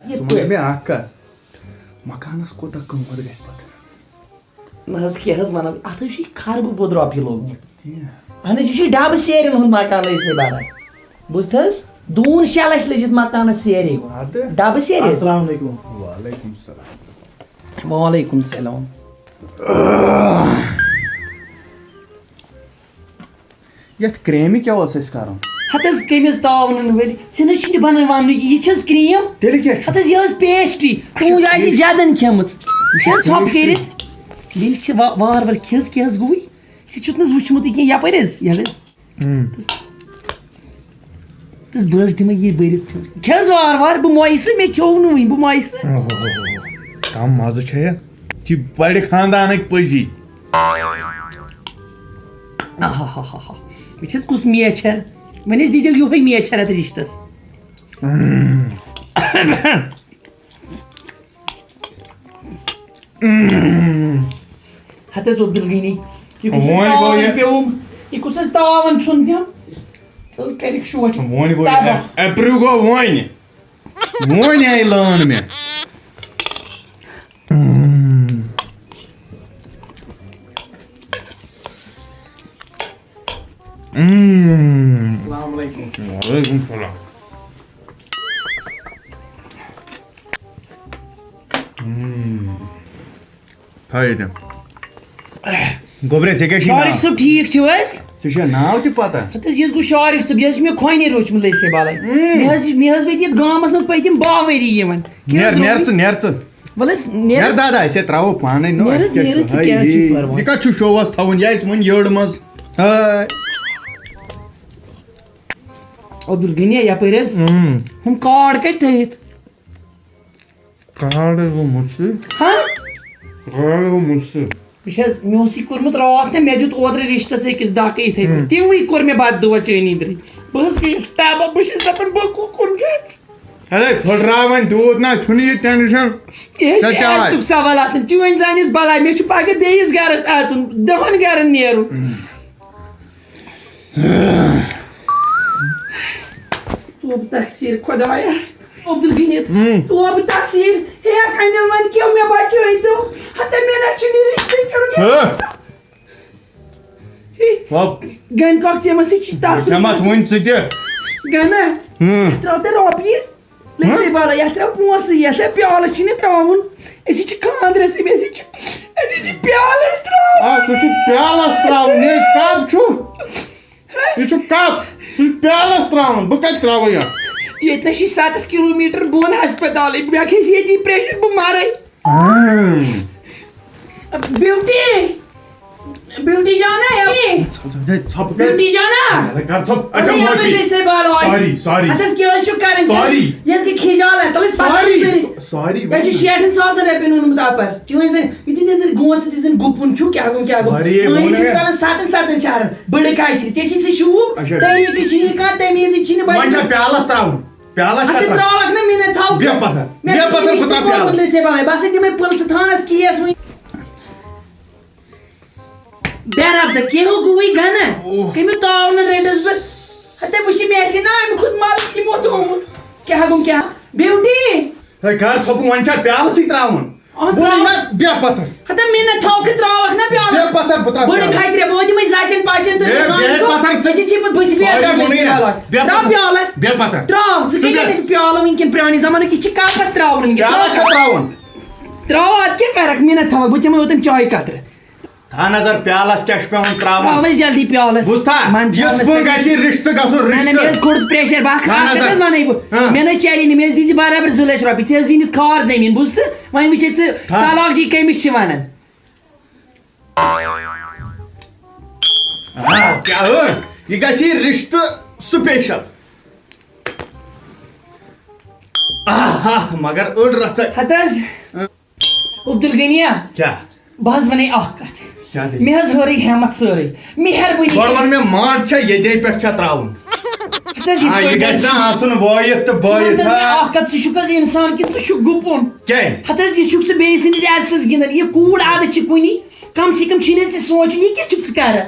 مےٚ اکھ کتھ مکانس کوٗتاہ قۭمتھ گژھِ پتہٕ نہ حظ کیٛاہ حظ وَنان اَتھ حظ چھُ خربہٕ بوٚد رۄپیہِ لوگمُت اہن حظ یہِ چھُ ڈبہٕ سیرٮ۪ن ہُنٛد مکان أسۍ بَران بوٗزتھٕ حظ 2 لَچھ لٔجِتھ مکانس سیرِ ڈبہٕ سیرِ السلام علیکم وعلیکم السلام وعلیکم السلام یتھ کرٛیمہِ کیٛاہ اوس اَسہِ کرُن ہتھ حظ کٔمِس تاونن وٲلۍ ژےٚ نہٕ چھُنہٕ بنان وننُے یہِ چھَس کرٛیٖم تیٚلہِ کیٛاہ چھُ ہتھ حظ یہِ ٲس پیسٹری تُہۍ آسہِ جدن کھیٚمٕژ کھٮ۪ن ژھۄپ کٔرِتھ بیٚیہِ چھِ وارٕ وارٕ کھٮ۪س کیٛاہ حظ گوٚوٕے ژےٚ چھُتھ نہٕ حظ وٕچھمُتٕے کینٛہہ یپٲرۍ حظ یہِ حظ تس بہٕ حظ دِمے یہِ بٔرِتھ کھٮ۪س وارٕ وارٕ بہٕ مۄیہِ سُہ مےٚ کھیوٚو نہٕ وٕنۍ بہٕ مۄیہِ سُہ کم مزٕ چھےٚ یتھ چھِ بڑِ خاندانٕکۍ پٔزی بہٕ چھَس کُس میچھر وۄنۍ حظ دیٖزیو یِہوے میچھر اتھ رِشتس ہتھ حظ عبدالغنی یہِ کُس حظ تاوَن پیوٚوُم یہِ کُس حظ تاوَن ژھُن پیوٚم ژٕ حظ کَرِکھ شوٹ اپریو گوٚو وۄنۍ آیہِ لٲن مےٚ السلام علیکم وعلیکم السلام تھٲیِو تِم گوٚبرے ژےٚ کیٛاہ چھُے شارِق صٲب ٹھیٖک چھِو حظ ژےٚ چھےٚ ناو تہِ پتہ ہتھ حظ یہِ حظ گوٚو شارِق صٲب یہِ حظ چھُ مےٚ کھۄنہِ روچمُت لٔسے بالے مےٚ حظ وٲتۍ یَتھ گامس منٛز پٔتِم 2 ؤری یِوان نیٚر ژٕ وَلہٕ حظ نیٚر دادا أسے ترٛاوو پانے یہِ کتھ چھُ شووس تھاوُن یہِ آسہِ وُنہِ یٔڑ منٛز عبدالغنی یپٲرۍ حظ ہُم کاڈ کتہِ تھٲیِتھ وٕچھ حظ مےٚ اوس یہِ کوٚرمُت راتھ نہ مےٚ دیُت اوترٕ رِشتس أکِس دَکہٕ یِتھٕے پٲٹھۍ تِموٕے کوٚر مےٚ بتہٕ دۄہ چٲنی درٕے بہٕ حظ گٔیس تباہ بہٕ چھَس دپان بہٕ کُن گژھ پھٕٹراو وۄنۍ تیوٗت نہ چھُنہٕ یہِ ٹٮ۪نشن یہِ حظ چھُ عزتُک سوال آسان چٲنۍ زانٮ۪س بلاے مےٚ چھُ پگاہ بیٚیِس گرس اژُن 10 گرن نیرُن توبہٕ تقسیٖر خۄدایا عبدالغنی توبہٕ تقسیٖر ہے کنیل وۄنۍ کیٛاہ مےٚ بچٲیتو ہتا مےٚ نہ چھُنہٕ یہِ رِشتٕے کرُن گنہِ کاک ژےٚ ما سۭتۍ چھُ گنا یتھ ترٛاو ژےٚ رۄپیہِ لٔسے بالا یتھ ترٛاو پونٛسہٕ یتھ پیالس چھُے نہ ترٛاوُن أسۍ چھِ خاندرس أسۍ چھِ پیالس ترٛاوُن سُہ چھُ پیالس ترٛاوُن یہِ کپ چھُ یہِ چھُ کپ سُہ چھُ پیالس ترٛاوُن بہٕ کتہِ ترٛاوٕ یتھ ییٚتہِ نہ چھُ 7 کِلوٗمیٖٹر بۄن ہسپتالٕے مےٚ کھسہِ ییٚتی پریشر بہٕ مرے بیوٹی جانا بیوٹی جانا شیٹھن ساسن رۄپین اوٚنمُت اپر گُپُن چھُ کیٛاہ ژلان 7 شہرن بٔڑٕ کاشہِ ژےٚ چھِ سُہ شوٗب طریٖقہٕ چھُ نہٕ کانٛہہ تمیٖزٕے چھِنہٕ تراوکھ نہ مےٚ نہ تھاو بہٕ ہسا دِمے پُلسہٕ تھانس کیس وٕنۍ برابر کیٚنٛہہ گوٚوٕے گنا کٔمہِ تاونہٕ رٔٹٕس بہٕ ہتے وٕچھ مےٚ آسہِ نا اَمہِ کھۄتہٕ مل یِمو تھوٚومُت کیٛاہ گوٚو کیٛاہ بیوٹی وۄنۍ چھا پیالسٕے ترٛاوُن ہتا مےٚ نہ تھاوکھ تراوکھ نہ پیالس بٔڑٕ کھترِ بہٕ دِمے زچن پچن تہٕ تراو پیالس تراو ژٕ کتہِ پیالہٕ وٕنکیٚن پرانہِ زمانُک یہِ چھِ کپس تراوُن تراو ادٕ کیٛاہ کرکھ مےٚ نہ تھاوکھ بہٕ دِمے اوتم چاے قطرٕ نظر پیالس کیٛاہ چھُ پیوان تراوُن جلدی پیالس پریشر ونے بہٕ مےٚ نہ چلہِ نہٕ مےٚ حظ دِژ برابر 2 لچھ رۄپیہِ ژےٚ حظ زیٖنِتھ کھار زٔمیٖن بوٗزتھٕ وۄنۍ وٕچھے ژٕ طلاق جی کٔمِس چھِ ونان یہِ گژھِ رِشتہٕ سپیشل مگر أڑ رژھا ہتہٕ حظ عبدالغنیا کیٛاہ بہٕ حظ ونے اکھ کتھ مےٚ حظ ہٲرٕے ہیمت سٲرٕے مہربٲنی وَن مےٚ ماڈ چھا ییٚتے پٮ۪ٹھ چھا ترٛاوُن یہِ گژھِ نہ آسُن وٲیِتھ تہٕ بٲیِتھ اکھ کتھ ژٕ چھُکھ حظ اِنسان کِنہٕ ژٕ چھُکھ گُپُن کیٛازِ ہتہٕ حظ یہِ چھُکھ ژٕ بیٚیہِ سٕنٛدِس عزتس گِنٛدان یہِ کوٗر عادٕ چھِ کُنی کم سے کم چھُے نہٕ ژےٚ سونٛچُن یہِ کیٛاہ چھُکھ ژٕ کران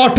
8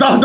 10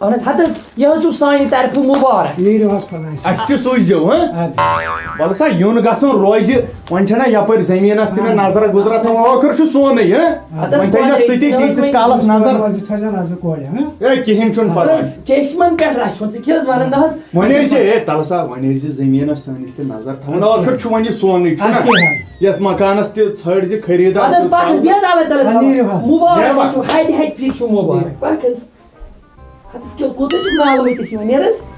اہن حظ ہتہٕ حظ یہِ حظ چھُو سانہِ طرفہٕ مُبارک نیٖرِو حظ خۄدایَس اَسہِ تہِ سوٗزِو وَلہٕ سا یُن گژھُن روزِ وۄنۍ چھَنا یَپٲرۍ زٔمیٖنَس تہِ مےٚ نظرا گُزرا تھاوُن ٲخٕر چھُ سونُے وۄنۍ تھٲیزٮ۪کھ ژٕ تہِ تیٖتِس کالَس نظر تھٲیزٮ۪و نظر کورِ ہے کِہیٖنۍ چھُنہٕ پَرواے چیشمن پٮ۪ٹھ رچھُن ژٕ کیٛاہ حظ وَنان نہ حظ وۄنۍ ٲسۍ ہے تَلہٕ سا وۄنۍ ٲسۍ زٔمیٖنَس سٲنِس تہِ نظر تھاوُن ٲخٕر چھُ وۄنۍ یہِ سونُے چھُنہ یَتھ مکانَس تہِ ژھٲڑۍ زِ خٔریٖدار اَدٕ حظ پَکھ حظ بیٚیہِ حظ اللہ تعالیٰ نیٖرِو حظ مُبارک چھُ ہَتہِ ہَتہِ پھِرِ چھُ مُبارک پَکھ حظ ہتَس کوٗتاہ چھُکھ نالہٕ مٔتِس یِوان نیر حظ